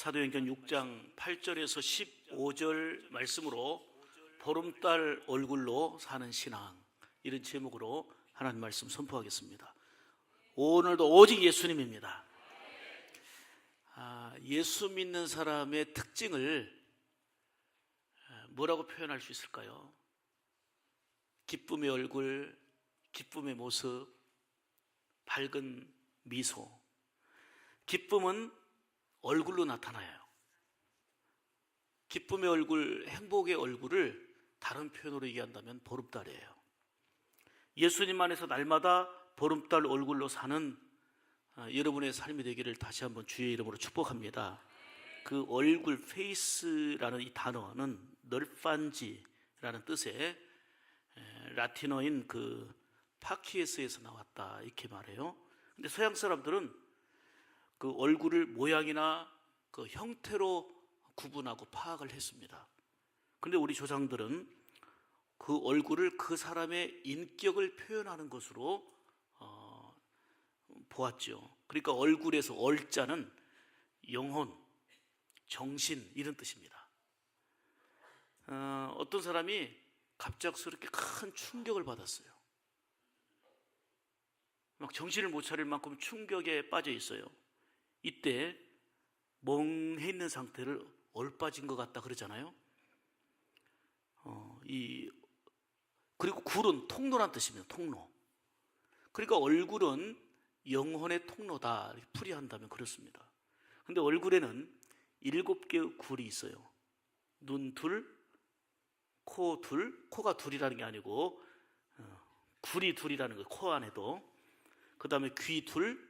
사도행전 6장 8절에서 15절 말씀으로 보름달 얼굴로 사는 신앙, 이런 제목으로 하나님 말씀 선포하겠습니다. 오늘도 오직 예수님입니다. 예수 믿는 사람의 특징을 뭐라고 표현할 수 있을까요? 기쁨의 얼굴, 기쁨의 모습, 밝은 미소. 기쁨은 얼굴로 나타나요. 기쁨의 얼굴, 행복의 얼굴을 다른 표현으로 얘기한다면 보름달이에요. 예수님 안에서 날마다 보름달 얼굴로 사는 여러분의 삶이 되기를 다시 한번 주의 이름으로 축복합니다. 그 얼굴, 페이스라는 이 단어는 널판지라는 뜻의 라틴어인 그 파키에스에서 나왔다, 이렇게 말해요. 근데 서양 사람들은 그 얼굴을 모양이나 그 형태로 구분하고 파악을 했습니다. 근데 우리 조상들은 그 얼굴을 그 사람의 인격을 표현하는 것으로 보았죠. 그러니까 얼굴에서 얼자는 영혼, 정신, 이런 뜻입니다. 어떤 사람이 갑작스럽게 큰 충격을 받았어요. 막 정신을 못 차릴 만큼 충격에 빠져 있어요. 이때 멍해 있는 상태를 얼빠진 것 같다 그러잖아요. 그리고 굴은 통로란 뜻입니다. 통로. 그러니까 얼굴은 영혼의 통로다, 이렇게 풀이한다면 그렇습니다. 근데 얼굴에는 7개의 굴이 있어요. 눈 둘, 코 둘, 코가 둘이라는 게 아니고 굴이 둘이라는 거예요. 코 안에도. 그 다음에 귀 둘,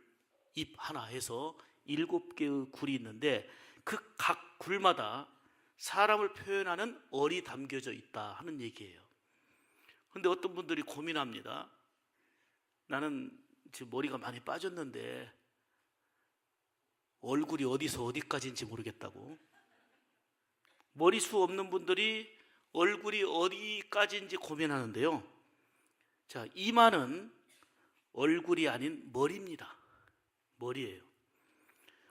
입 하나 해서 7개의 굴이 있는데 그 각 굴마다 사람을 표현하는 얼이 담겨져 있다 하는 얘기예요. 근데 어떤 분들이 고민합니다. 나는 지금 머리가 많이 빠졌는데 얼굴이 어디서 어디까지인지 모르겠다고. 머리숱 없는 분들이 얼굴이 어디까지인지 고민하는데요. 자, 이마는 얼굴이 아닌 머리입니다. 머리예요.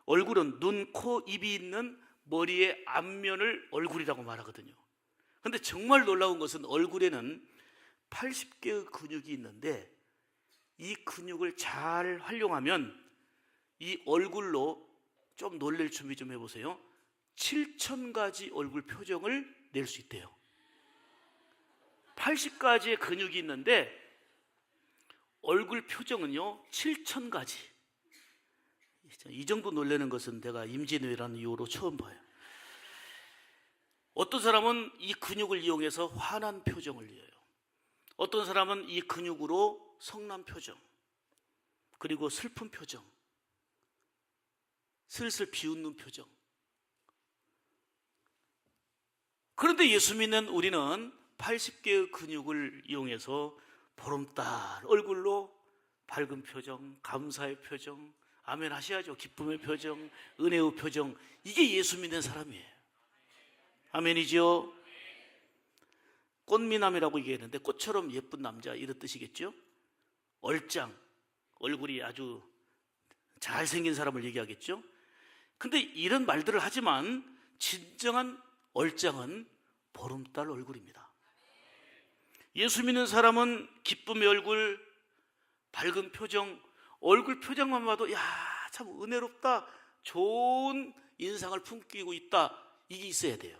얼굴은 눈, 코, 입이 있는 머리의 앞면을 얼굴이라고 말하거든요. 그런데 정말 놀라운 것은 얼굴에는 80개의 근육이 있는데 이 근육을 잘 활용하면 이 얼굴로 좀 놀랄 준비 좀 해보세요. 7,000가지 얼굴 표정을 낼 수 있대요. 80가지의 근육이 있는데 얼굴 표정은요 7,000가지. 이 정도 놀라는 것은 내가 임진왜란 이후로 처음 봐요. 어떤 사람은 이 근육을 이용해서 화난 표정을 이어요. 어떤 사람은 이 근육으로 성난 표정, 그리고 슬픈 표정, 슬슬 비웃는 표정. 그런데 예수 믿는 우리는 80개의 근육을 이용해서 보름달 얼굴로 밝은 표정, 감사의 표정, 아멘 하셔야죠. 기쁨의 표정, 은혜의 표정. 이게 예수 믿는 사람이에요. 아멘이죠. 꽃미남이라고 얘기했는데 꽃처럼 예쁜 남자, 이런 뜻이겠죠. 얼짱, 얼굴이 아주 잘생긴 사람을 얘기하겠죠. 근데 이런 말들을 하지만 진정한 얼짱은 보름달 얼굴입니다. 예수 믿는 사람은 기쁨의 얼굴, 밝은 표정, 얼굴 표정만 봐도 야, 참 은혜롭다, 좋은 인상을 품기고 있다, 이게 있어야 돼요.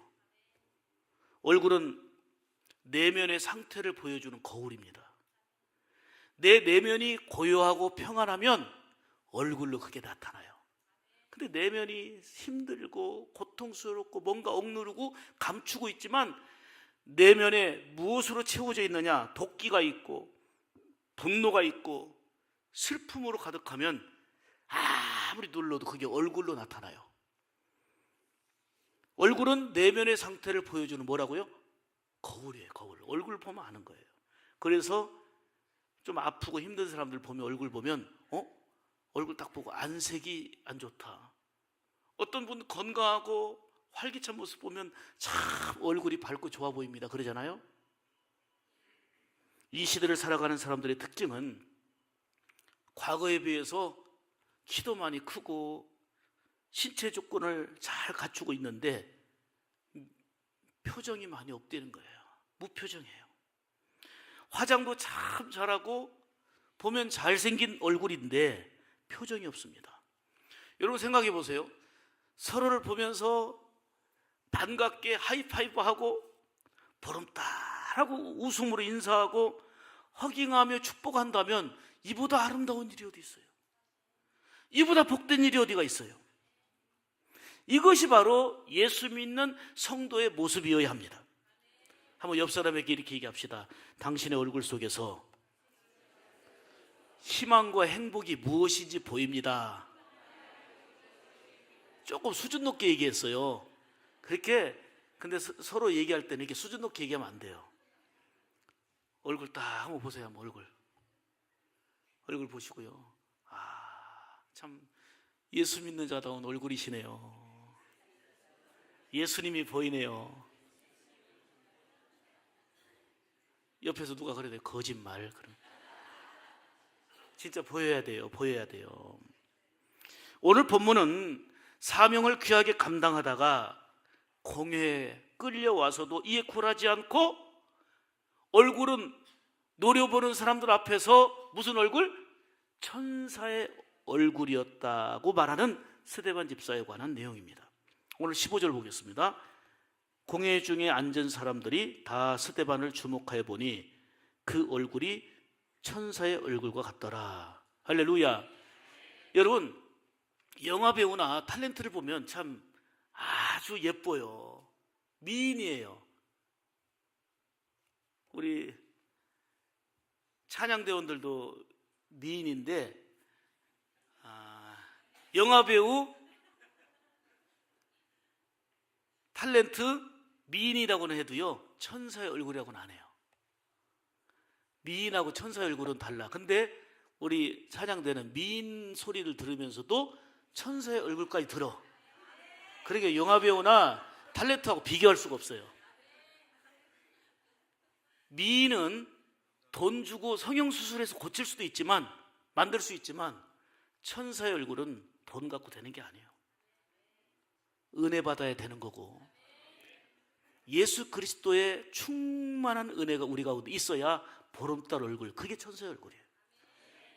얼굴은 내면의 상태를 보여주는 거울입니다. 내 내면이 고요하고 평안하면 얼굴로 그게 나타나요. 근데 내면이 힘들고 고통스럽고 뭔가 억누르고 감추고 있지만 내면에 무엇으로 채워져 있느냐? 도끼가 있고 분노가 있고 슬픔으로 가득하면 아무리 눌러도 그게 얼굴로 나타나요. 얼굴은 내면의 상태를 보여주는 뭐라고요? 거울이에요. 거울. 얼굴 보면 아는 거예요. 그래서 좀 아프고 힘든 사람들 보면, 얼굴 보면 얼굴 딱 보고 안색이 안 좋다. 어떤 분 건강하고 활기찬 모습 보면 참 얼굴이 밝고 좋아 보입니다. 그러잖아요. 이 시대를 살아가는 사람들의 특징은 과거에 비해서 키도 많이 크고 신체 조건을 잘 갖추고 있는데 표정이 많이 없다는 거예요. 무표정이에요. 화장도 참 잘하고 보면 잘생긴 얼굴인데 표정이 없습니다. 여러분 생각해 보세요. 서로를 보면서 반갑게 하이파이브하고 보름달하고 웃음으로 인사하고 허깅하며 축복한다면 이보다 아름다운 일이 어디 있어요? 이보다 복된 일이 어디가 있어요? 이것이 바로 예수 믿는 성도의 모습이어야 합니다. 한번 옆 사람에게 이렇게 얘기합시다. 당신의 얼굴 속에서 희망과 행복이 무엇인지 보입니다. 조금 수준 높게 얘기했어요. 그렇게 근데 서로 얘기할 때는 이렇게 수준 높게 얘기하면 안 돼요. 얼굴 딱 한번 보세요. 한번 얼굴 보시고요. 참 예수 믿는 자다운 얼굴이시네요. 예수님이 보이네요. 옆에서 누가 그래도 거짓말. 그럼 진짜 보여야 돼요. 오늘 본문은 사명을 귀하게 감당하다가 공회에 끌려와서도 이에 굴하지 않고 얼굴은 노려보는 사람들 앞에서 무슨 얼굴? 천사의 얼굴이었다고 말하는 스데반 집사에 관한 내용입니다. 오늘 15절 보겠습니다. 공회 중에 앉은 사람들이 다 스데반을 주목하여 보니 그 얼굴이 천사의 얼굴과 같더라. 할렐루야. 여러분, 영화 배우나 탤런트를 보면 참 아주 예뻐요. 미인이에요. 우리 찬양대원들도 미인인데 영화 배우 탤런트 미인이라고는 해도요 천사의 얼굴이라고는 안 해요. 미인하고 천사의 얼굴은 달라. 근데 우리 찬양대는 미인 소리를 들으면서도 천사의 얼굴까지 들어. 그러니까 영화 배우나 탤런트하고 비교할 수가 없어요. 미인은 돈 주고 성형수술해서 고칠 수도 있지만, 만들 수 있지만 천사의 얼굴은 돈 갖고 되는 게 아니에요. 은혜 받아야 되는 거고, 예수 그리스도의 충만한 은혜가 우리 가운데 있어야 보름달 얼굴, 그게 천사의 얼굴이에요.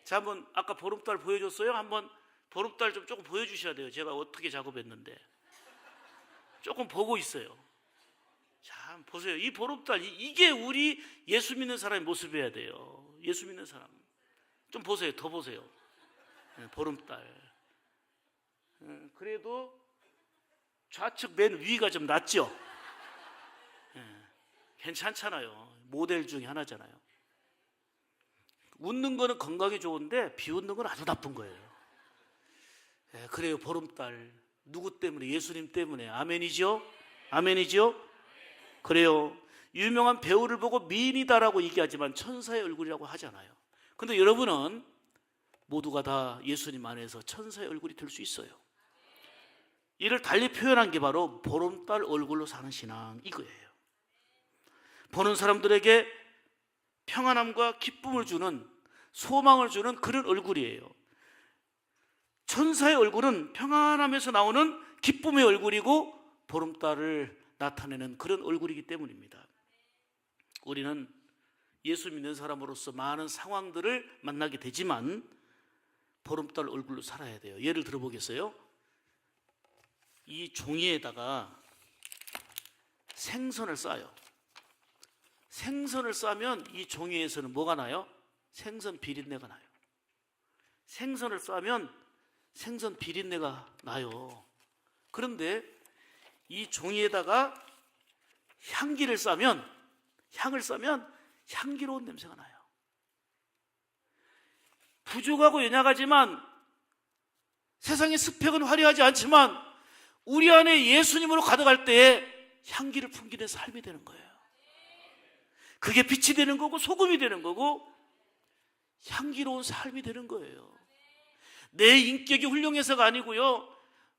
자, 한번 아까 보름달 보여줬어요? 한번 보름달 좀 조금 보여주셔야 돼요. 제가 어떻게 작업했는데 조금 보고 있어요. 자, 보세요. 이 보름달, 이게 우리 예수 믿는 사람의 모습이어야 돼요. 예수 믿는 사람 좀 보세요. 더 보세요. 보름달. 그래도 좌측 맨 위가 좀 낫죠? 괜찮잖아요. 모델 중에 하나잖아요. 웃는 거는 건강에 좋은데 비웃는 건 아주 나쁜 거예요. 그래요. 보름달. 누구 때문에? 예수님 때문에. 아멘이죠? 아멘이죠? 그래요. 유명한 배우를 보고 미인이다라고 얘기하지만 천사의 얼굴이라고 하잖아요. 근데 여러분은 모두가 다 예수님 안에서 천사의 얼굴이 될 수 있어요. 이를 달리 표현한 게 바로 보름달 얼굴로 사는 신앙, 이거예요. 보는 사람들에게 평안함과 기쁨을 주는, 소망을 주는 그런 얼굴이에요. 천사의 얼굴은 평안함에서 나오는 기쁨의 얼굴이고 보름달을 나타내는 그런 얼굴이기 때문입니다. 우리는 예수 믿는 사람으로서 많은 상황들을 만나게 되지만 보름달 얼굴로 살아야 돼요. 예를 들어보겠어요? 이 종이에다가 생선을 싸요. 생선을 싸면 이 종이에서는 뭐가 나요? 생선 비린내가 나요. 생선을 싸면 생선 비린내가 나요. 그런데 이 종이에다가 향을 싸면 향기로운 냄새가 나요. 부족하고 연약하지만, 세상의 스펙은 화려하지 않지만 우리 안에 예수님으로 가득할 때에 향기를 풍기는 삶이 되는 거예요. 그게 빛이 되는 거고 소금이 되는 거고 향기로운 삶이 되는 거예요. 내 인격이 훌륭해서가 아니고요,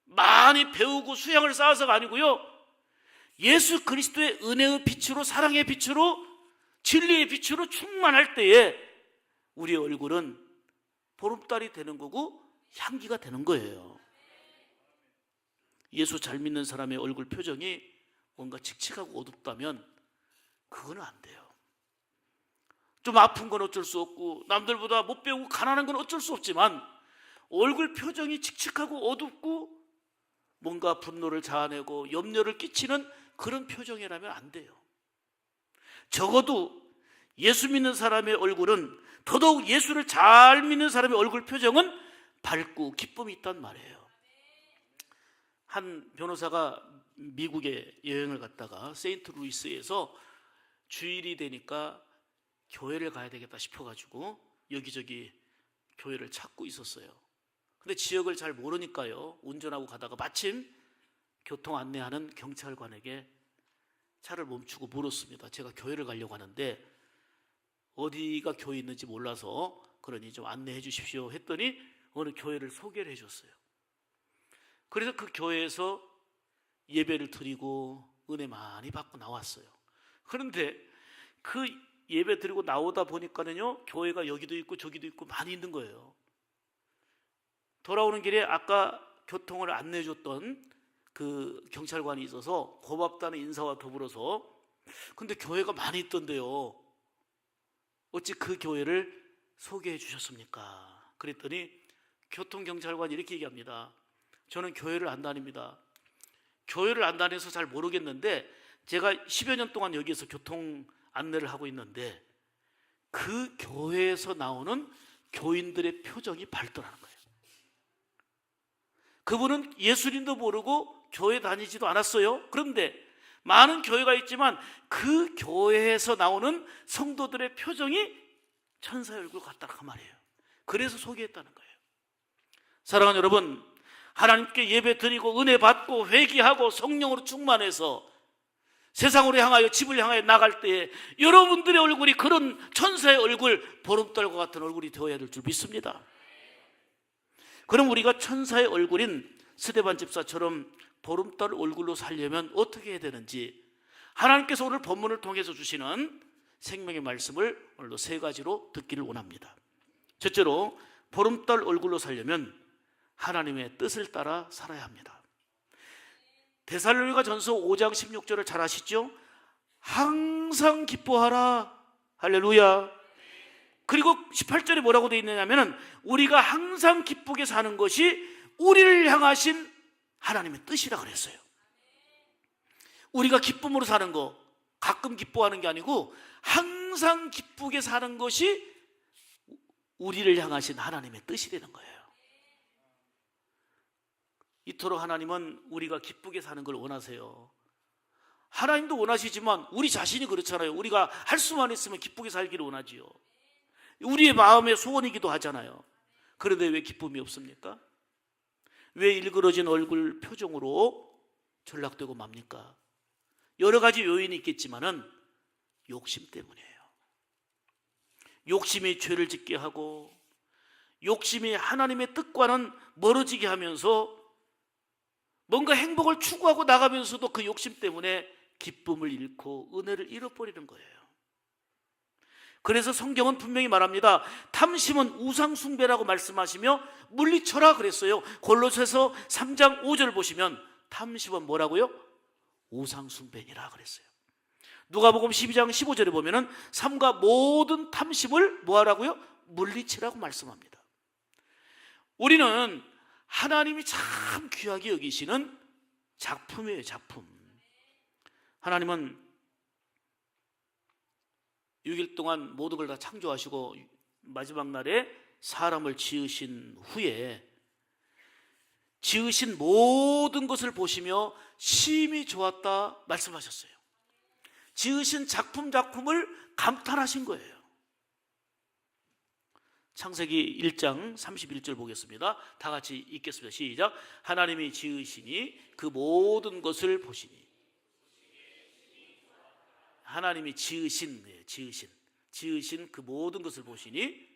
많이 배우고 수양을 쌓아서가 아니고요, 예수 그리스도의 은혜의 빛으로, 사랑의 빛으로, 진리의 빛으로 충만할 때에 우리의 얼굴은 보름달이 되는 거고 향기가 되는 거예요. 예수 잘 믿는 사람의 얼굴 표정이 뭔가 칙칙하고 어둡다면 그거는 안 돼요. 좀 아픈 건 어쩔 수 없고 남들보다 못 배우고 가난한 건 어쩔 수 없지만 얼굴 표정이 칙칙하고 어둡고 뭔가 분노를 자아내고 염려를 끼치는 그런 표정이라면 안 돼요. 적어도 예수 믿는 사람의 얼굴은, 더더욱 예수를 잘 믿는 사람의 얼굴 표정은 밝고 기쁨이 있단 말이에요. 한 변호사가 미국에 여행을 갔다가 세인트루이스에서 주일이 되니까 교회를 가야 되겠다 싶어가지고 여기저기 교회를 찾고 있었어요. 근데 지역을 잘 모르니까요, 운전하고 가다가 마침 교통 안내하는 경찰관에게 차를 멈추고 물었습니다. 제가 교회를 가려고 하는데 어디가 교회 있는지 몰라서 그러니 좀 안내해 주십시오 했더니 어느 교회를 소개를 해줬어요. 그래서 그 교회에서 예배를 드리고 은혜 많이 받고 나왔어요. 그런데 그 예배 드리고 나오다 보니까는요, 교회가 여기도 있고 저기도 있고 많이 있는 거예요. 돌아오는 길에 아까 교통을 안내해 줬던 그 경찰관이 있어서 고맙다는 인사와 더불어서, 근데 교회가 많이 있던데요, 어찌 그 교회를 소개해 주셨습니까? 그랬더니 교통경찰관이 이렇게 얘기합니다. 저는 교회를 안 다닙니다. 교회를 안 다녀서 잘 모르겠는데 제가 10여 년 동안 여기에서 교통 안내를 하고 있는데 그 교회에서 나오는 교인들의 표정이 밝더라는 거예요. 그분은 예수님도 모르고 교회 다니지도 않았어요. 그런데 많은 교회가 있지만 그 교회에서 나오는 성도들의 표정이 천사의 얼굴 같다는 그 말이에요. 그래서 소개했다는 거예요. 사랑하는 여러분, 하나님께 예배 드리고 은혜 받고 회개하고 성령으로 충만해서 세상으로 향하여 집을 향하여 나갈 때에 여러분들의 얼굴이 그런 천사의 얼굴, 보름달과 같은 얼굴이 되어야 될 줄 믿습니다. 그럼 우리가 천사의 얼굴인 스데반 집사처럼 보름달 얼굴로 살려면 어떻게 해야 되는지, 하나님께서 오늘 본문을 통해서 주시는 생명의 말씀을 오늘도 세 가지로 듣기를 원합니다. 첫째로, 보름달 얼굴로 살려면 하나님의 뜻을 따라 살아야 합니다. 데살로니가 전서 5장 16절을 잘 아시죠? 항상 기뻐하라. 할렐루야. 그리고 18절에 뭐라고 되어 있느냐면 우리가 항상 기쁘게 사는 것이 우리를 향하신 하나님의 뜻이라 그랬어요. 우리가 기쁨으로 사는 거, 가끔 기뻐하는 게 아니고 항상 기쁘게 사는 것이 우리를 향하신 하나님의 뜻이 되는 거예요. 이토록 하나님은 우리가 기쁘게 사는 걸 원하세요. 하나님도 원하시지만 우리 자신이 그렇잖아요. 우리가 할 수만 있으면 기쁘게 살기를 원하지요. 우리의 마음의 소원이기도 하잖아요. 그런데 왜 기쁨이 없습니까? 왜 일그러진 얼굴 표정으로 전락되고 맙니까? 여러 가지 요인이 있겠지만은 욕심 때문이에요. 욕심이 죄를 짓게 하고 욕심이 하나님의 뜻과는 멀어지게 하면서 뭔가 행복을 추구하고 나가면서도 그 욕심 때문에 기쁨을 잃고 은혜를 잃어버리는 거예요. 그래서 성경은 분명히 말합니다. 탐심은 우상숭배라고 말씀하시며 물리쳐라 그랬어요. 골로새서 3장 5절 보시면 탐심은 뭐라고요? 우상숭배니라 그랬어요. 누가복음 12장 15절에 보면은 삼가 모든 탐심을 뭐하라고요? 물리치라고 말씀합니다. 우리는 하나님이 참 귀하게 여기시는 작품이에요. 작품. 하나님은 6일 동안 모든 걸 다 창조하시고 마지막 날에 사람을 지으신 후에 지으신 모든 것을 보시며 심히 좋았다 말씀하셨어요. 지으신 작품을 감탄하신 거예요. 창세기 1장 31절 보겠습니다. 다 같이 읽겠습니다. 시작. 하나님이 지으시니 그 모든 것을 보시니. 하나님이 지으신 그 모든 것을 보시니,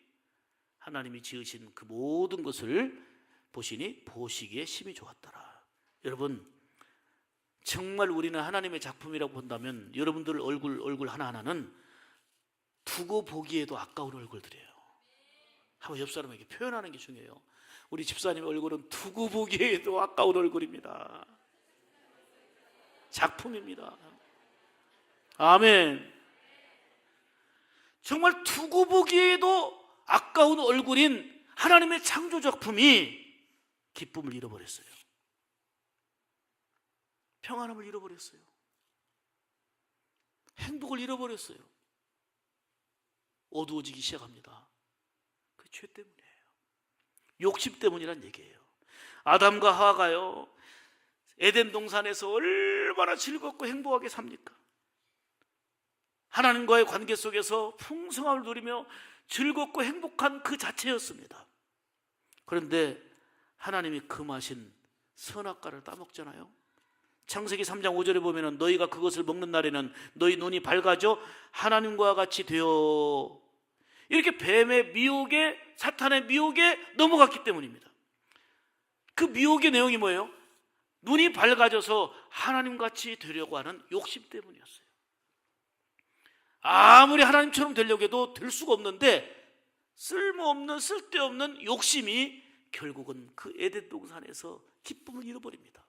하나님이 지으신 그 모든 것을 보시니 보시기에 심히 좋았더라. 여러분, 정말 우리는 하나님의 작품이라고 본다면 여러분들 얼굴 하나하나는 두고 보기에도 아까운 얼굴들이에요. 한번 옆 사람에게 표현하는 게 중요해요. 우리 집사님의 얼굴은 두고 보기에도 아까운 얼굴입니다. 작품입니다. 아멘. 정말 두고 보기에도 아까운 얼굴인 하나님의 창조 작품이 기쁨을 잃어버렸어요. 평안함을 잃어버렸어요. 행복을 잃어버렸어요. 어두워지기 시작합니다. 그 죄 때문이에요. 욕심 때문이란 얘기예요. 아담과 하와가요, 에덴 동산에서 얼마나 즐겁고 행복하게 삽니까? 하나님과의 관계 속에서 풍성함을 누리며 즐겁고 행복한 그 자체였습니다. 그런데 하나님이 금하신 선악과를 따먹잖아요. 창세기 3장 5절에 보면 너희가 그것을 먹는 날에는 너희 눈이 밝아져 하나님과 같이 되어, 이렇게 뱀의 미혹에, 사탄의 미혹에 넘어갔기 때문입니다. 그 미혹의 내용이 뭐예요? 눈이 밝아져서 하나님같이 되려고 하는 욕심 때문이었어요. 아무리 하나님처럼 되려고 해도 될 수가 없는데 쓸모없는, 쓸데없는 욕심이 결국은 그 에덴 동산에서 기쁨을 잃어버립니다.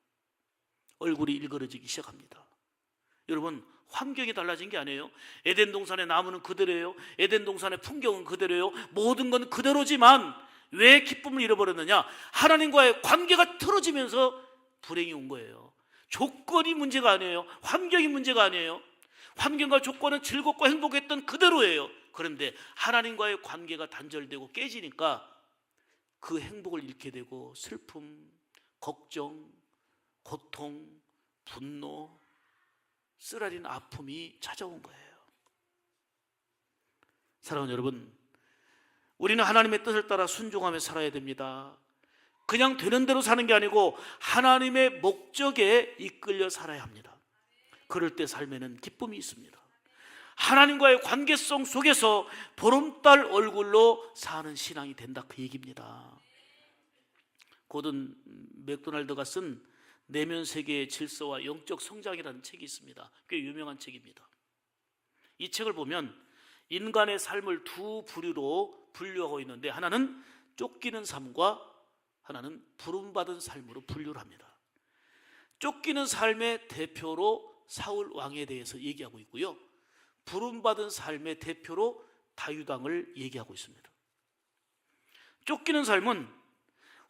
얼굴이 일그러지기 시작합니다. 여러분, 환경이 달라진 게 아니에요. 에덴 동산의 나무는 그대로예요. 에덴 동산의 풍경은 그대로예요. 모든 건 그대로지만 왜 기쁨을 잃어버렸느냐? 하나님과의 관계가 틀어지면서 불행이 온 거예요. 조건이 문제가 아니에요. 환경이 문제가 아니에요. 환경과 조건은 즐겁고 행복했던 그대로예요. 그런데 하나님과의 관계가 단절되고 깨지니까 그 행복을 잃게 되고 슬픔, 걱정, 고통, 분노, 쓰라린 아픔이 찾아온 거예요. 사랑하는 여러분, 우리는 하나님의 뜻을 따라 순종하며 살아야 됩니다. 그냥 되는 대로 사는 게 아니고 하나님의 목적에 이끌려 살아야 합니다. 그럴 때 삶에는 기쁨이 있습니다. 하나님과의 관계성 속에서 보름달 얼굴로 사는 신앙이 된다, 그 얘기입니다. 고든 맥도날드가 쓴 내면 세계의 질서와 영적 성장이라는 책이 있습니다. 꽤 유명한 책입니다. 이 책을 보면 인간의 삶을 두 부류로 분류하고 있는데, 하나는 쫓기는 삶과 하나는 부름받은 삶으로 분류를 합니다. 쫓기는 삶의 대표로 사울 왕에 대해서 얘기하고 있고요, 부름받은 삶의 대표로 다윗왕을 얘기하고 있습니다. 쫓기는 삶은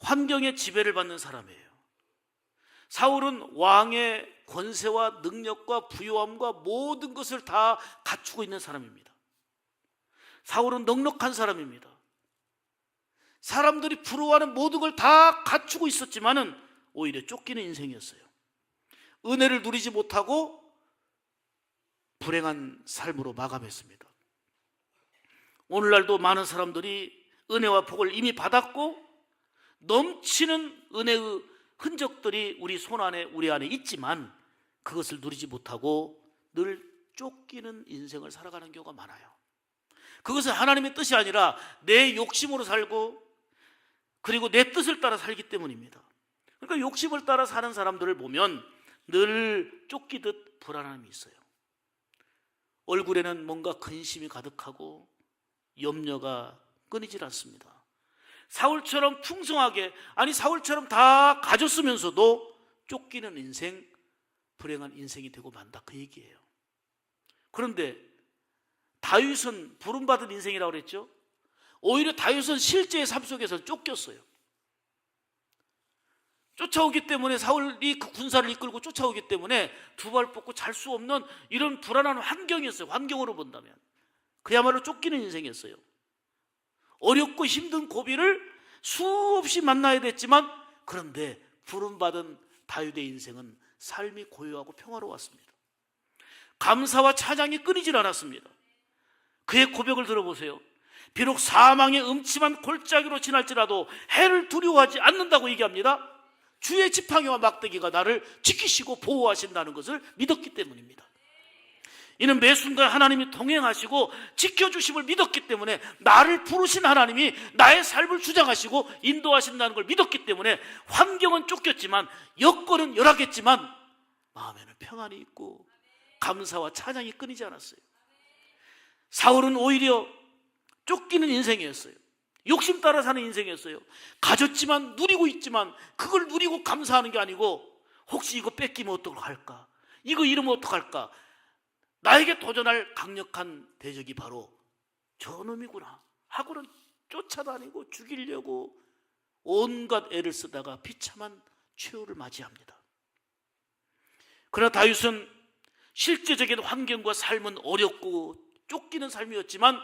환경의 지배를 받는 사람이에요. 사울은 왕의 권세와 능력과 부요함과 모든 것을 다 갖추고 있는 사람입니다. 사울은 넉넉한 사람입니다. 사람들이 부러워하는 모든 걸 다 갖추고 있었지만은 오히려 쫓기는 인생이었어요. 은혜를 누리지 못하고 불행한 삶으로 마감했습니다. 오늘날도 많은 사람들이 은혜와 복을 이미 받았고 넘치는 은혜의 흔적들이 우리 손 안에, 우리 안에 있지만 그것을 누리지 못하고 늘 쫓기는 인생을 살아가는 경우가 많아요. 그것은 하나님의 뜻이 아니라 내 욕심으로 살고 그리고 내 뜻을 따라 살기 때문입니다. 그러니까 욕심을 따라 사는 사람들을 보면 늘 쫓기듯 불안함이 있어요. 얼굴에는 뭔가 근심이 가득하고 염려가 끊이질 않습니다. 사울처럼 풍성하게, 아니 사울처럼 다 가졌으면서도 쫓기는 인생, 불행한 인생이 되고 만다, 그 얘기예요. 그런데 다윗은 부름받은 인생이라고 그랬죠. 오히려 다윗은 실제의 삶 속에서 쫓겼어요. 쫓아오기 때문에, 사울이 그 군사를 이끌고 쫓아오기 때문에 두 발 뻗고 잘 수 없는 이런 불안한 환경이었어요. 환경으로 본다면 그야말로 쫓기는 인생이었어요. 어렵고 힘든 고비를 수없이 만나야 됐지만, 그런데 부름받은 다윗의 인생은 삶이 고요하고 평화로웠습니다. 감사와 찬양이 끊이질 않았습니다. 그의 고백을 들어보세요. 비록 사망의 음침한 골짜기로 지날지라도 해를 두려워하지 않는다고 얘기합니다. 주의 지팡이와 막대기가 나를 지키시고 보호하신다는 것을 믿었기 때문입니다. 이는 매 순간 하나님이 동행하시고 지켜주심을 믿었기 때문에, 나를 부르신 하나님이 나의 삶을 주장하시고 인도하신다는 걸 믿었기 때문에 환경은 쫓겼지만, 여건은 열악했지만 마음에는 평안이 있고 감사와 찬양이 끊이지 않았어요. 사울은 오히려 쫓기는 인생이었어요. 욕심 따라 사는 인생이었어요. 가졌지만, 누리고 있지만 그걸 누리고 감사하는 게 아니고 혹시 이거 뺏기면 어떡할까, 이거 잃으면 어떡할까? 나에게 도전할 강력한 대적이 바로 저놈이구나 하고는 쫓아다니고 죽이려고 온갖 애를 쓰다가 비참한 최후를 맞이합니다. 그러나 다윗은 실제적인 환경과 삶은 어렵고 쫓기는 삶이었지만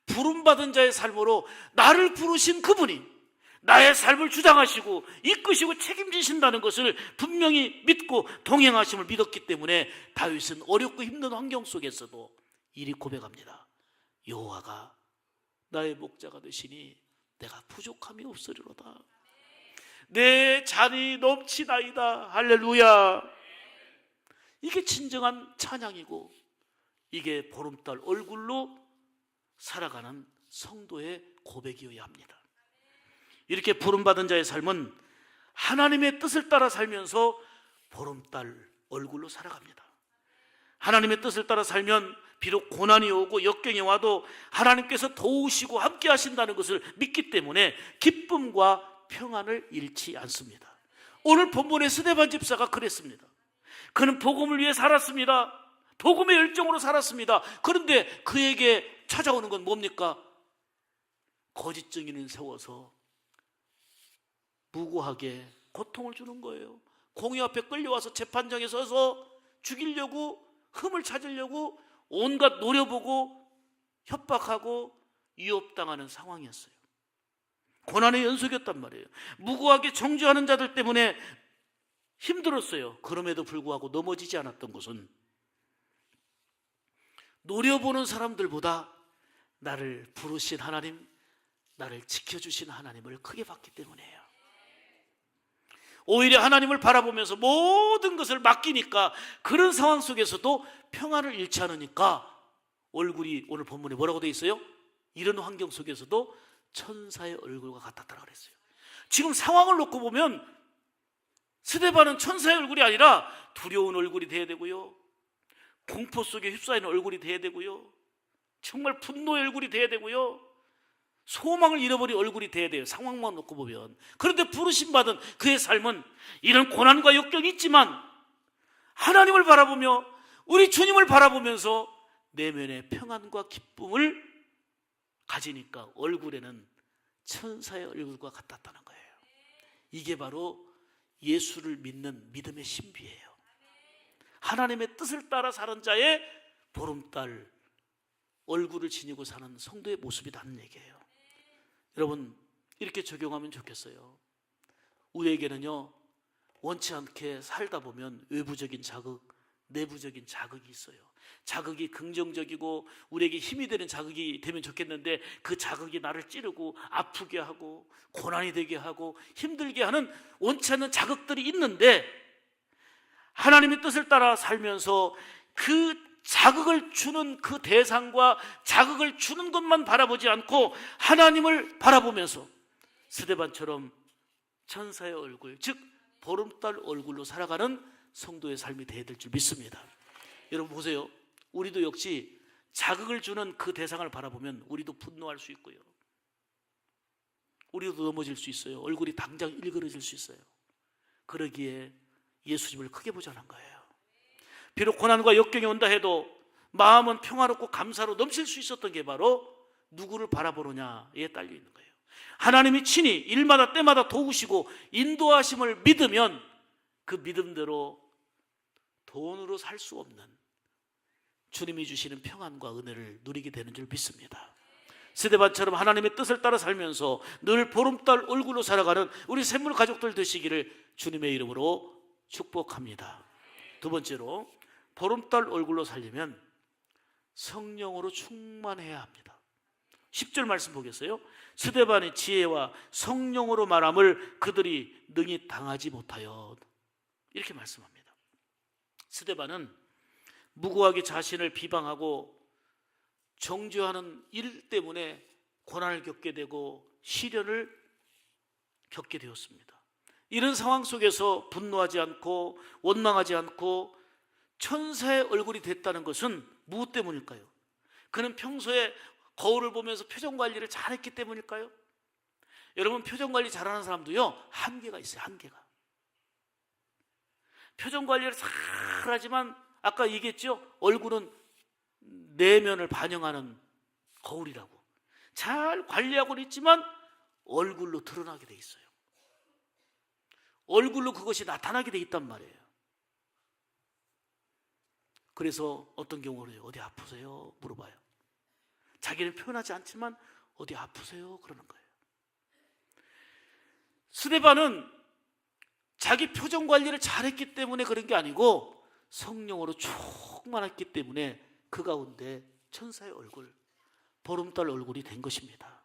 부름받은 자의 삶으로 나를 부르신 그분이 나의 삶을 주장하시고 이끄시고 책임지신다는 것을 분명히 믿고 동행하심을 믿었기 때문에 다윗은 어렵고 힘든 환경 속에서도 이리 고백합니다. 여호와가 나의 목자가 되시니 내가 부족함이 없으리로다. 내 잔이 넘치나이다. 할렐루야. 이게 진정한 찬양이고 이게 보름달 얼굴로 살아가는 성도의 고백이어야 합니다. 이렇게 부름받은 자의 삶은 하나님의 뜻을 따라 살면서 보름달 얼굴로 살아갑니다. 하나님의 뜻을 따라 살면 비록 고난이 오고 역경이 와도 하나님께서 도우시고 함께 하신다는 것을 믿기 때문에 기쁨과 평안을 잃지 않습니다. 오늘 본문의 스데반 집사가 그랬습니다. 그는 복음을 위해 살았습니다. 복음의 열정으로 살았습니다. 그런데 그에게 찾아오는 건 뭡니까? 거짓 증인을 세워서 무고하게 고통을 주는 거예요. 공의 앞에 끌려와서 재판장에 서서 죽이려고, 흠을 찾으려고 온갖 노려보고 협박하고 위협당하는 상황이었어요. 고난의 연속이었단 말이에요. 무고하게 정죄하는 자들 때문에 힘들었어요. 그럼에도 불구하고 넘어지지 않았던 것은 노려보는 사람들보다 나를 부르신 하나님, 나를 지켜주신 하나님을 크게 봤기 때문이에요. 오히려 하나님을 바라보면서 모든 것을 맡기니까 그런 상황 속에서도 평안을 잃지 않으니까 얼굴이 오늘 본문에 뭐라고 되어 있어요? 이런 환경 속에서도 천사의 얼굴과 같았다고 그랬어요. 지금 상황을 놓고 보면 스데반은 천사의 얼굴이 아니라 두려운 얼굴이 돼야 되고요, 공포 속에 휩싸이는 얼굴이 돼야 되고요, 정말 분노의 얼굴이 돼야 되고요, 소망을 잃어버린 얼굴이 돼야 돼요. 상황만 놓고 보면. 그런데 부르심받은 그의 삶은 이런 고난과 역경이 있지만 하나님을 바라보며 우리 주님을 바라보면서 내면의 평안과 기쁨을 가지니까 얼굴에는 천사의 얼굴과 같았다는 거예요. 이게 바로 예수를 믿는 믿음의 신비예요. 하나님의 뜻을 따라 사는 자의 보름달 얼굴을 지니고 사는 성도의 모습이라는 얘기예요. 여러분, 이렇게 적용하면 좋겠어요. 우리에게는요, 원치 않게 살다 보면 외부적인 자극, 내부적인 자극이 있어요. 자극이 긍정적이고 우리에게 힘이 되는 자극이 되면 좋겠는데 그 자극이 나를 찌르고 아프게 하고 고난이 되게 하고 힘들게 하는 원치 않는 자극들이 있는데, 하나님의 뜻을 따라 살면서 그 자극을 주는 그 대상과 자극을 주는 것만 바라보지 않고 하나님을 바라보면서 스데반처럼 천사의 얼굴, 즉 보름달 얼굴로 살아가는 성도의 삶이 되어야 될 줄 믿습니다. 여러분 보세요. 우리도 역시 자극을 주는 그 대상을 바라보면 우리도 분노할 수 있고요, 우리도 넘어질 수 있어요. 얼굴이 당장 일그러질 수 있어요. 그러기에 예수님을 크게 보자는 거예요. 비록 고난과 역경이 온다 해도 마음은 평화롭고 감사로 넘칠 수 있었던 게 바로 누구를 바라보느냐에 딸려 있는 거예요. 하나님이 친히 일마다 때마다 도우시고 인도하심을 믿으면 그 믿음대로 돈으로 살 수 없는 주님이 주시는 평안과 은혜를 누리게 되는 줄 믿습니다. 스데반처럼 하나님의 뜻을 따라 살면서 늘 보름달 얼굴로 살아가는 우리 샘물 가족들 되시기를 주님의 이름으로 축복합니다. 두 번째로, 보름달 얼굴로 살려면 성령으로 충만해야 합니다. 10절 말씀 보겠어요? 스데반의 지혜와 성령으로 말함을 그들이 능히 당하지 못하여, 이렇게 말씀합니다. 스데반은 무고하게 자신을 비방하고 정죄하는 일 때문에 고난을 겪게 되고 시련을 겪게 되었습니다. 이런 상황 속에서 분노하지 않고 원망하지 않고 천사의 얼굴이 됐다는 것은 무엇 때문일까요? 그는 평소에 거울을 보면서 표정 관리를 잘했기 때문일까요? 여러분, 표정 관리 잘하는 사람도요, 한계가 있어요. 한계가. 표정 관리를 잘 파랗지만 아까 얘기했죠? 얼굴은 내면을 반영하는 거울이라고. 잘 관리하고는 있지만 얼굴로 드러나게 돼 있어요. 얼굴로 그것이 나타나게 돼 있단 말이에요. 그래서 어떤 경우는 어디 아프세요? 물어봐요. 자기는 표현하지 않지만 어디 아프세요? 그러는 거예요. 스데반은 자기 표정 관리를 잘했기 때문에 그런 게 아니고 성령으로 충만했기 때문에 그 가운데 천사의 얼굴, 보름달 얼굴이 된 것입니다.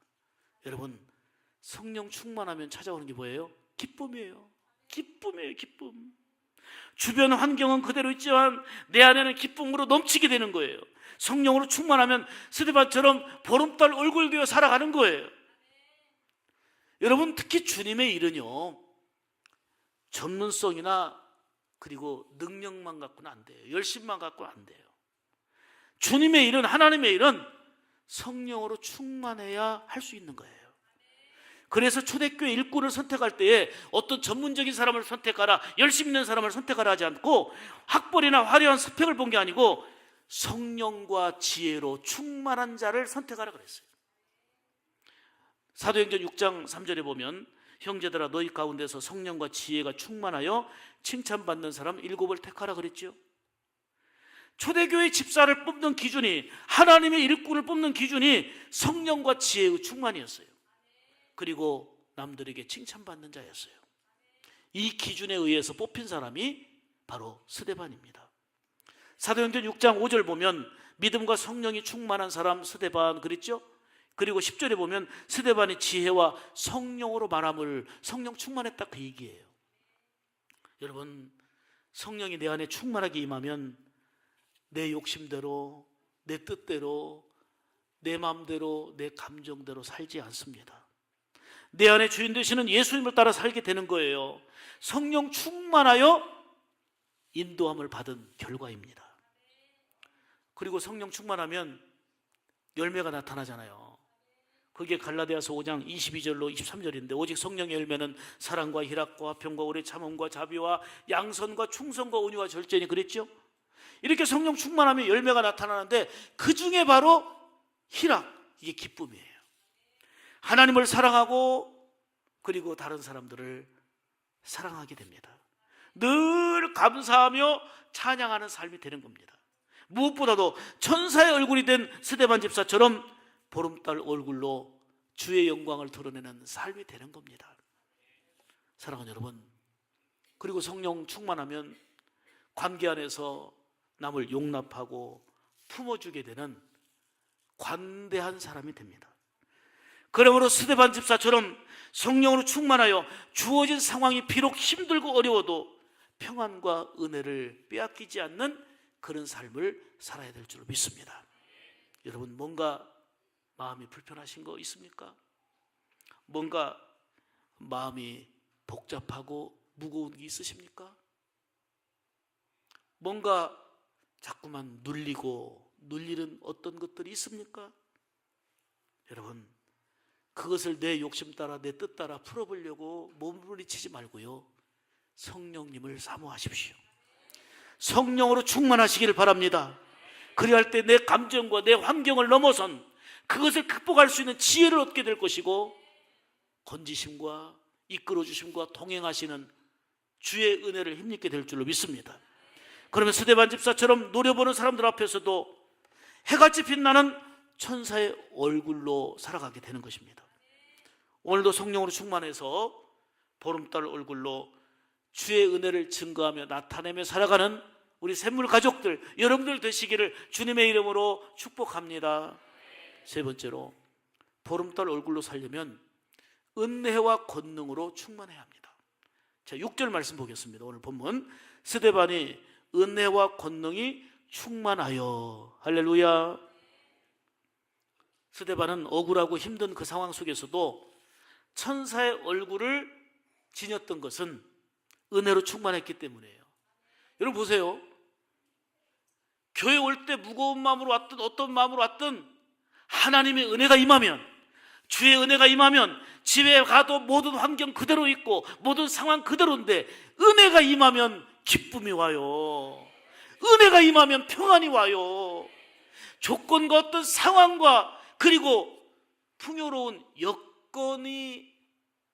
여러분, 성령 충만하면 찾아오는 게 뭐예요? 기쁨이에요. 기쁨이에요. 기쁨. 주변 환경은 그대로 있지만 내 안에는 기쁨으로 넘치게 되는 거예요. 성령으로 충만하면 스데반처럼 보름달 얼굴 되어 살아가는 거예요. 여러분, 특히 주님의 일은요, 전문성이나 그리고 능력만 갖고는 안 돼요. 열심만 갖고는 안 돼요. 주님의 일은, 하나님의 일은 성령으로 충만해야 할 수 있는 거예요. 그래서 초대교회 일꾼을 선택할 때에 어떤 전문적인 사람을 선택하라, 열심 있는 사람을 선택하라 하지 않고 학벌이나 화려한 스펙을 본 게 아니고 성령과 지혜로 충만한 자를 선택하라 그랬어요. 사도행전 6장 3절에 보면 형제들아 너희 가운데서 성령과 지혜가 충만하여 칭찬받는 사람 7을 택하라 그랬죠. 초대교회 집사를 뽑는 기준이, 하나님의 일꾼을 뽑는 기준이 성령과 지혜의 충만이었어요. 그리고 남들에게 칭찬받는 자였어요. 이 기준에 의해서 뽑힌 사람이 바로 스데반입니다. 사도행전 6장 5절 보면 믿음과 성령이 충만한 사람 스데반 그랬죠? 그리고 10절에 보면 스데반이 지혜와 성령으로 말함을, 성령 충만했다 그 얘기예요. 여러분, 성령이 내 안에 충만하게 임하면 내 욕심대로, 내 뜻대로, 내 마음대로, 내 감정대로 살지 않습니다. 내 안에 주인 되시는 예수님을 따라 살게 되는 거예요. 성령 충만하여 인도함을 받은 결과입니다. 그리고 성령 충만하면 열매가 나타나잖아요. 그게 갈라디아서 5장 22절로 23절인데 오직 성령의 열매는 사랑과 희락과 화평과 오래 참음과 자비와 양선과 충성과 온유와 절제니 그랬죠? 이렇게 성령 충만하면 열매가 나타나는데 그 중에 바로 희락, 이게 기쁨이에요. 하나님을 사랑하고 그리고 다른 사람들을 사랑하게 됩니다. 늘 감사하며 찬양하는 삶이 되는 겁니다. 무엇보다도 천사의 얼굴이 된 스데반 집사처럼 보름달 얼굴로 주의 영광을 드러내는 삶이 되는 겁니다. 사랑하는 여러분, 그리고 성령 충만하면 관계 안에서 남을 용납하고 품어주게 되는 관대한 사람이 됩니다. 그러므로 스데반 집사처럼 성령으로 충만하여 주어진 상황이 비록 힘들고 어려워도 평안과 은혜를 빼앗기지 않는 그런 삶을 살아야 될 줄 믿습니다. 여러분, 뭔가 마음이 불편하신 거 있습니까? 뭔가 마음이 복잡하고 무거운 게 있으십니까? 뭔가 자꾸만 눌리는 어떤 것들이 있습니까? 여러분, 그것을 내 욕심 따라 내 뜻 따라 풀어보려고 몸부림치지 말고요, 성령님을 사모하십시오. 성령으로 충만하시기를 바랍니다. 그리할 때 내 감정과 내 환경을 넘어선 그것을 극복할 수 있는 지혜를 얻게 될 것이고 건지심과 이끌어주심과 동행하시는 주의 은혜를 힘입게 될 줄로 믿습니다. 그러면 스데반 집사처럼 노려보는 사람들 앞에서도 해같이 빛나는 천사의 얼굴로 살아가게 되는 것입니다. 오늘도 성령으로 충만해서 보름달 얼굴로 주의 은혜를 증거하며 나타내며 살아가는 우리 샘물 가족들, 여러분들 되시기를 주님의 이름으로 축복합니다. 세 번째로, 보름달 얼굴로 살려면 은혜와 권능으로 충만해야 합니다. 자, 6절 말씀 보겠습니다. 오늘 본문, 스데반이 은혜와 권능이 충만하여. 할렐루야. 스데반은 억울하고 힘든 그 상황 속에서도 천사의 얼굴을 지녔던 것은 은혜로 충만했기 때문이에요. 여러분 보세요. 교회 올 때 무거운 마음으로 왔든 어떤 마음으로 왔든 하나님의 은혜가 임하면, 주의 은혜가 임하면 집에 가도 모든 환경 그대로 있고 모든 상황 그대로인데 은혜가 임하면 기쁨이 와요. 은혜가 임하면 평안이 와요. 조건과 어떤 상황과 그리고 풍요로운 여건이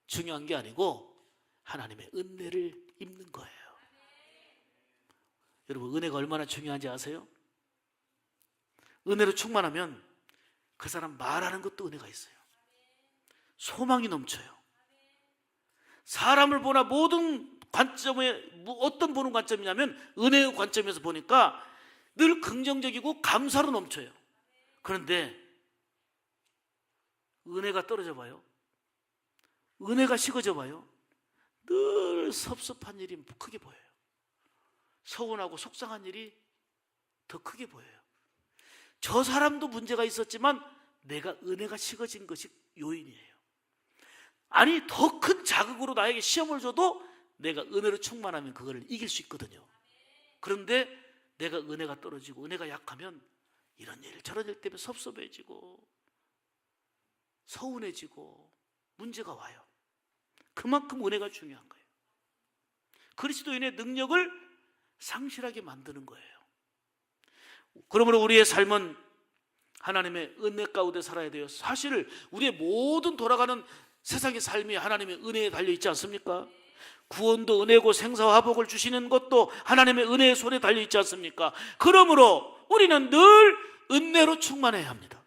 중요한 게 아니고 하나님의 은혜를 입는 거예요. 여러분, 은혜가 얼마나 중요한지 아세요? 은혜로 충만하면 그 사람 말하는 것도 은혜가 있어요. 소망이 넘쳐요. 사람을 보나 모든 관점에 어떤 보는 관점이냐면 은혜의 관점에서 보니까 늘 긍정적이고 감사로 넘쳐요. 그런데 은혜가 떨어져 봐요. 은혜가 식어져 봐요. 늘 섭섭한 일이 크게 보여요. 서운하고 속상한 일이 더 크게 보여요. 저 사람도 문제가 있었지만 내가 은혜가 식어진 것이 요인이에요. 아니, 더 큰 자극으로 나에게 시험을 줘도 내가 은혜로 충만하면 그거를 이길 수 있거든요. 그런데 내가 은혜가 떨어지고 은혜가 약하면 이런 일 저런 일 때문에 섭섭해지고 서운해지고 문제가 와요. 그만큼 은혜가 중요한 거예요. 그리스도인의 능력을 상실하게 만드는 거예요. 그러므로 우리의 삶은 하나님의 은혜 가운데 살아야 돼요. 사실 우리의 모든 돌아가는 세상의 삶이 하나님의 은혜에 달려있지 않습니까? 구원도 은혜고 생사와 화복을 주시는 것도 하나님의 은혜의 손에 달려있지 않습니까? 그러므로 우리는 늘 은혜로 충만해야 합니다.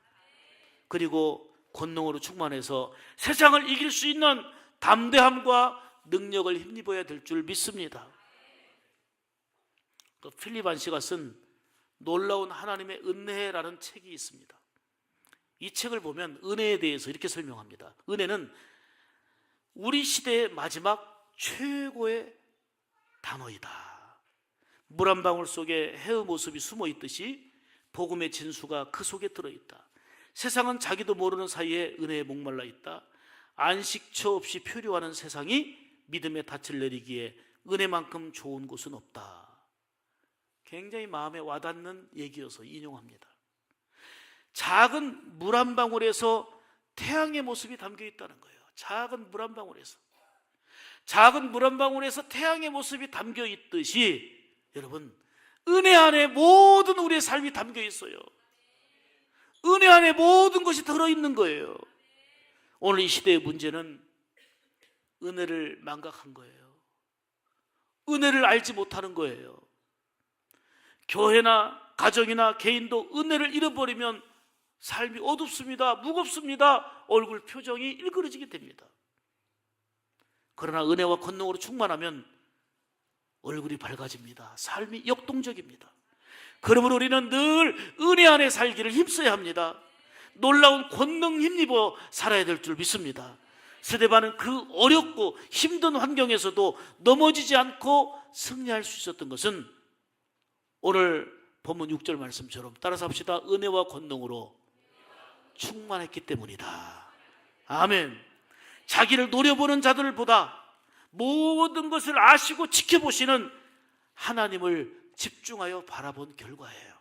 그리고 권능으로 충만해서 세상을 이길 수 있는 담대함과 능력을 힘입어야 될 줄 믿습니다. 필립 안시가 쓴 놀라운 하나님의 은혜라는 책이 있습니다. 이 책을 보면 은혜에 대해서 이렇게 설명합니다. 은혜는 우리 시대의 마지막 최고의 단어이다. 물 한 방울 속에 해의 모습이 숨어 있듯이 복음의 진수가 그 속에 들어있다. 세상은 자기도 모르는 사이에 은혜에 목말라 있다. 안식처 없이 표류하는 세상이 믿음의 닻을 내리기에 은혜만큼 좋은 곳은 없다. 굉장히 마음에 와닿는 얘기여서 인용합니다. 작은 물 한 방울에서 태양의 모습이 담겨 있다는 거예요. 작은 물 한 방울에서. 작은 물 한 방울에서 태양의 모습이 담겨 있듯이 여러분, 은혜 안에 모든 우리의 삶이 담겨 있어요. 은혜 안에 모든 것이 들어있는 거예요. 오늘 이 시대의 문제는 은혜를 망각한 거예요. 은혜를 알지 못하는 거예요. 교회나 가정이나 개인도 은혜를 잃어버리면 삶이 어둡습니다. 무겁습니다. 얼굴 표정이 일그러지게 됩니다. 그러나 은혜와 권능으로 충만하면 얼굴이 밝아집니다. 삶이 역동적입니다. 그러므로 우리는 늘 은혜 안에 살기를 힘써야 합니다. 놀라운 권능 힘입어 살아야 될 줄 믿습니다. 스데반은 그 어렵고 힘든 환경에서도 넘어지지 않고 승리할 수 있었던 것은 오늘 본문 6절 말씀처럼 따라서 합시다. 은혜와 권능으로 충만했기 때문이다. 아멘. 자기를 노려보는 자들보다 모든 것을 아시고 지켜보시는 하나님을 집중하여 바라본 결과예요.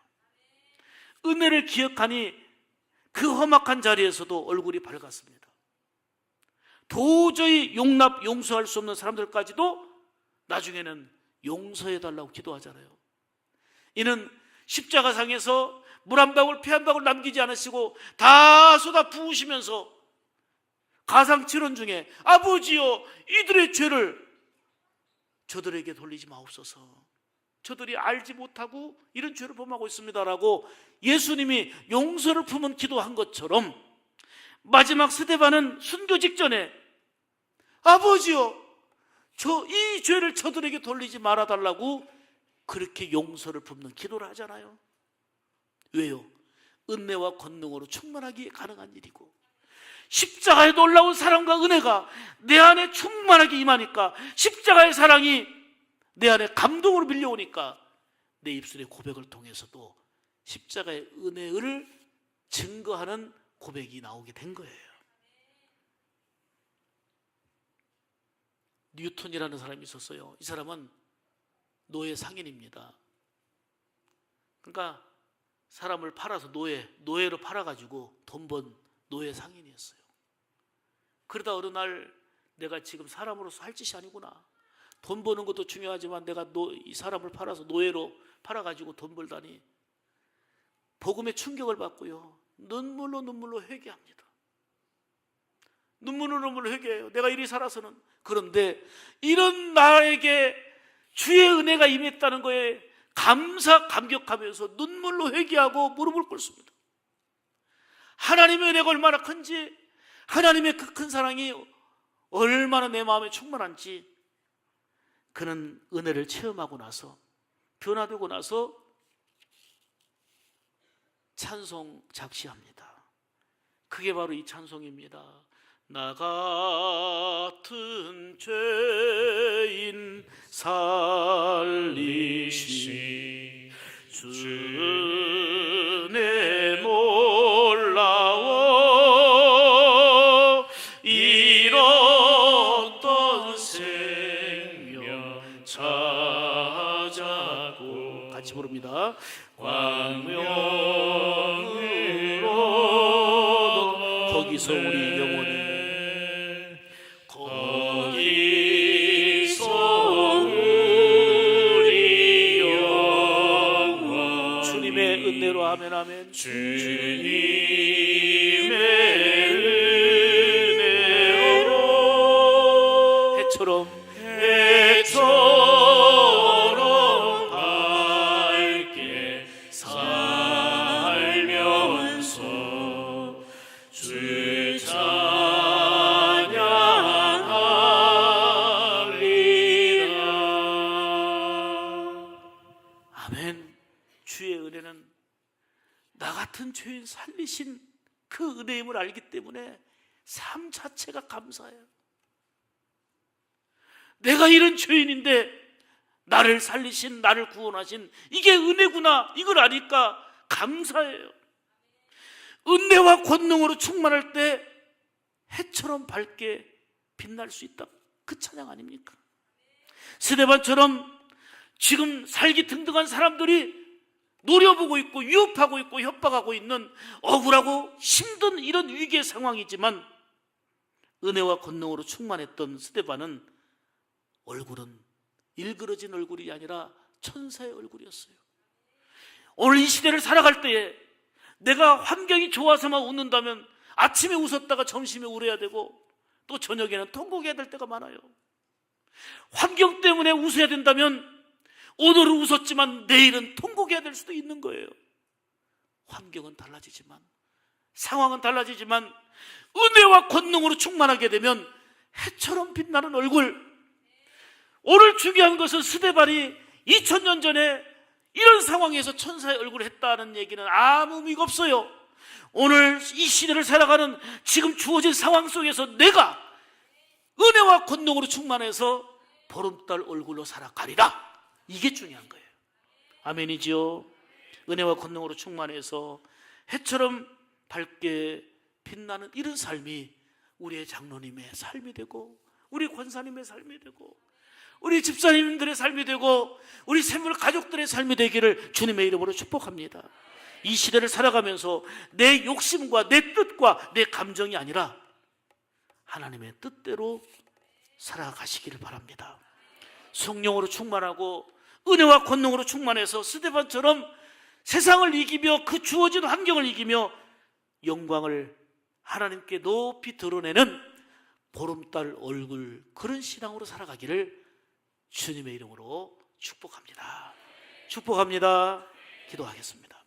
은혜를 기억하니 그 험악한 자리에서도 얼굴이 밝았습니다. 도저히 용서할 수 없는 사람들까지도 나중에는 용서해달라고 기도하잖아요. 이는 십자가상에서 물 한 방울 피 한 방울 남기지 않으시고 다 쏟아 부으시면서 가상칠언 중에 아버지여 이들의 죄를 저들에게 돌리지 마옵소서. 저들이 알지 못하고 이런 죄를 범하고 있습니다라고 예수님이 용서를 품은 기도한 것처럼 마지막 스데반은 순교 직전에 아버지여 이 죄를 저들에게 돌리지 말아달라고 그렇게 용서를 품는 기도를 하잖아요. 왜요? 은혜와 권능으로 충만하기에 가능한 일이고 십자가의 놀라운 사랑과 은혜가 내 안에 충만하게 임하니까 십자가의 사랑이 내 안에 감동으로 밀려오니까 내 입술의 고백을 통해서도 십자가의 은혜를 증거하는 고백이 나오게 된 거예요. 뉴턴이라는 사람이 있었어요. 이 사람은 노예 상인입니다. 그러니까 사람을 팔아서 노예로 팔아가지고 돈 번 노예 상인이었어요. 그러다 어느 날 내가 지금 사람으로서 할 짓이 아니구나. 돈 버는 것도 중요하지만 내가 이 사람을 팔아서 노예로 팔아가지고 돈 벌다니 복음의 충격을 받고요, 눈물로 회개합니다. 눈물로 회개해요. 내가 이리 살아서는. 그런데 이런 나에게 주의 은혜가 임했다는 거에 감격하면서 눈물로 회개하고 무릎을 꿇습니다. 하나님의 은혜가 얼마나 큰지, 하나님의 그 큰 사랑이 얼마나 내 마음에 충만한지 그는 은혜를 체험하고 나서, 변화되고 나서 찬송 작시합니다. 그게 바로 이 찬송입니다. 나 같은 죄인 살리시 주 은혜 놀라워 잃었던 생명 찾아고, 같이 부릅니다. 광명으로 거기서 우리 영혼이, 거기서 우리 영혼, 주님의 은혜로 아멘 아멘. 주님의 은혜로 해처럼 밝게 살면서 주 찬양하리라. 아멘. 주의 은혜는 나 같은 죄인 살리신 그 은혜임을 알기 때문에 삶 자체가 감사해요. 내가 이런 죄인인데 나를 살리신, 나를 구원하신 이게 은혜구나, 이걸 아니까 감사해요. 은혜와 권능으로 충만할 때 해처럼 밝게 빛날 수 있다, 그 찬양 아닙니까? 스데반처럼 지금 살기 등등한 사람들이 노려보고 있고 유혹하고 있고 협박하고 있는 억울하고 힘든 이런 위기의 상황이지만 은혜와 권능으로 충만했던 스데반은 얼굴은 일그러진 얼굴이 아니라 천사의 얼굴이었어요. 오늘 이 시대를 살아갈 때에 내가 환경이 좋아서만 웃는다면 아침에 웃었다가 점심에 울어야 되고 또 저녁에는 통곡해야 될 때가 많아요. 환경 때문에 웃어야 된다면 오늘은 웃었지만 내일은 통곡해야 될 수도 있는 거예요. 환경은 달라지지만, 상황은 달라지지만 은혜와 권능으로 충만하게 되면 해처럼 빛나는 얼굴. 오늘 중요한 것은 스데반이 2000년 전에 이런 상황에서 천사의 얼굴을 했다는 얘기는 아무 의미가 없어요. 오늘 이 시대를 살아가는 지금 주어진 상황 속에서 내가 은혜와 권능으로 충만해서 보름달 얼굴로 살아가리라, 이게 중요한 거예요. 아멘이지요. 은혜와 권능으로 충만해서 해처럼 밝게 빛나는 이런 삶이 우리의 장로님의 삶이 되고, 우리 권사님의 삶이 되고, 우리 집사님들의 삶이 되고, 우리 샘물 가족들의 삶이 되기를 주님의 이름으로 축복합니다. 이 시대를 살아가면서 내 욕심과 내 뜻과 내 감정이 아니라 하나님의 뜻대로 살아가시기를 바랍니다. 성령으로 충만하고 은혜와 권능으로 충만해서 스데반처럼 세상을 이기며 그 주어진 환경을 이기며 영광을 하나님께 높이 드러내는 보름달 얼굴, 그런 신앙으로 살아가기를 주님의 이름으로 축복합니다. 축복합니다. 기도하겠습니다.